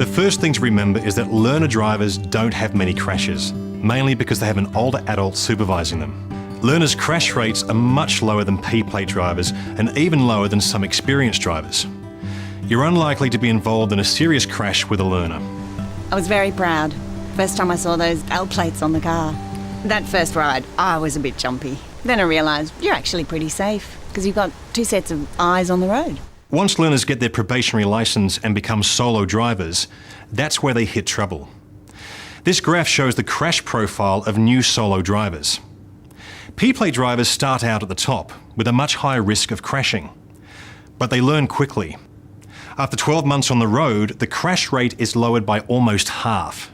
The first thing to remember is that learner drivers don't have many crashes, mainly because they have an older adult supervising them. Learners' crash rates are much lower than P-plate drivers and even lower than some experienced drivers. You're unlikely to be involved in a serious crash with a learner. I was very proud. First time I saw those L plates on the car. That first ride, I was a bit jumpy. Then I realised you're actually pretty safe because you've got two sets of eyes on the road. Once learners get their probationary licence and become solo drivers, that's where they hit trouble. This graph shows the crash profile of new solo drivers. P-plate drivers start out at the top with a much higher risk of crashing, but they learn quickly. After 12 months on the road, the crash rate is lowered by almost half.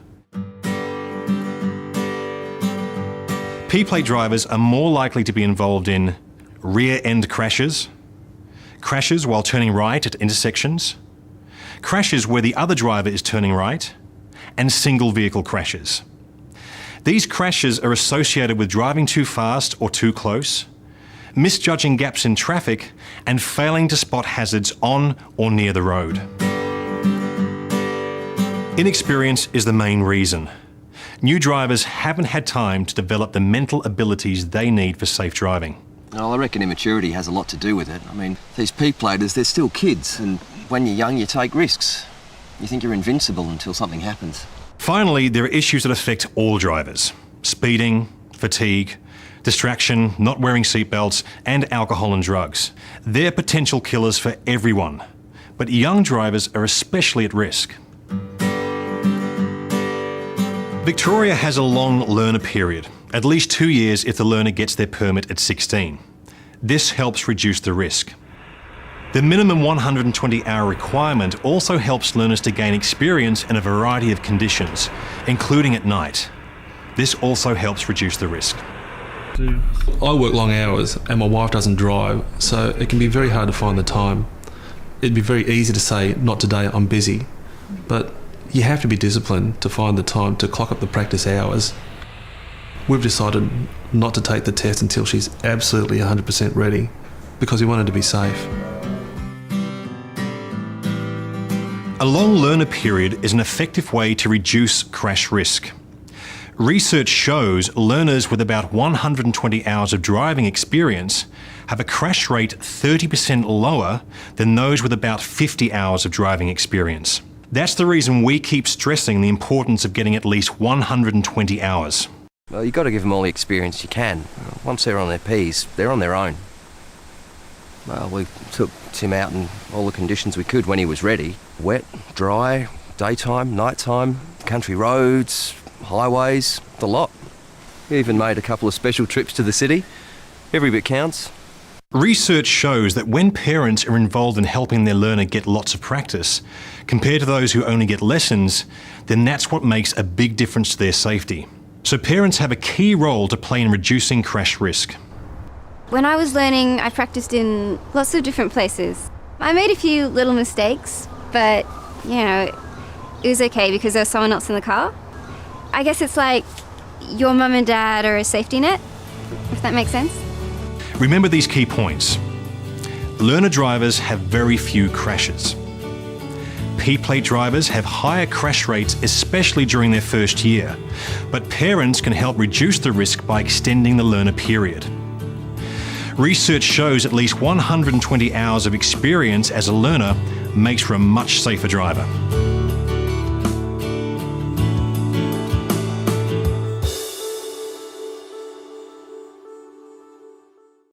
P-plate drivers are more likely to be involved in rear-end crashes, crashes while turning right at intersections, crashes where the other driver is turning right, and single vehicle crashes. These crashes are associated with driving too fast or too close, misjudging gaps in traffic, and failing to spot hazards on or near the road. Inexperience is the main reason. New drivers haven't had time to develop the mental abilities they need for safe driving. Well, I reckon immaturity has a lot to do with it. I mean, these P-platers, they're still kids, and when you're young, you take risks. You think you're invincible until something happens. Finally, there are issues that affect all drivers. Speeding, fatigue, distraction, not wearing seatbelts, and alcohol and drugs. They're potential killers for everyone, but young drivers are especially at risk. Victoria has a long learner period, at least 2 years if the learner gets their permit at 16. This helps reduce the risk. The minimum 120-hour requirement also helps learners to gain experience in a variety of conditions, including at night. This also helps reduce the risk. I work long hours and my wife doesn't drive, so it can be very hard to find the time. It'd be very easy to say, not today, I'm busy, but you have to be disciplined to find the time to clock up the practice hours. We've decided not to take the test until she's absolutely 100% ready, because we want her to be safe. A long learner period is an effective way to reduce crash risk. Research shows learners with about 120 hours of driving experience have a crash rate 30% lower than those with about 50 hours of driving experience. That's the reason we keep stressing the importance of getting at least 120 hours. Well, you've got to give them all the experience you can. Once they're on their Ps, they're on their own. Well, we took Tim out in all the conditions we could when he was ready. Wet, dry, daytime, nighttime, country roads, highways, the lot. We even made a couple of special trips to the city. Every bit counts. Research shows that when parents are involved in helping their learner get lots of practice, compared to those who only get lessons, then that's what makes a big difference to their safety. So parents have a key role to play in reducing crash risk. When I was learning, I practiced in lots of different places. I made a few little mistakes, but, you know, it was okay because there was someone else in the car. I guess it's like your mum and dad are a safety net, if that makes sense. Remember these key points. Learner drivers have very few crashes. P-plate drivers have higher crash rates, especially during their first year, but parents can help reduce the risk by extending the learner period. Research shows at least 120 hours of experience as a learner makes for a much safer driver.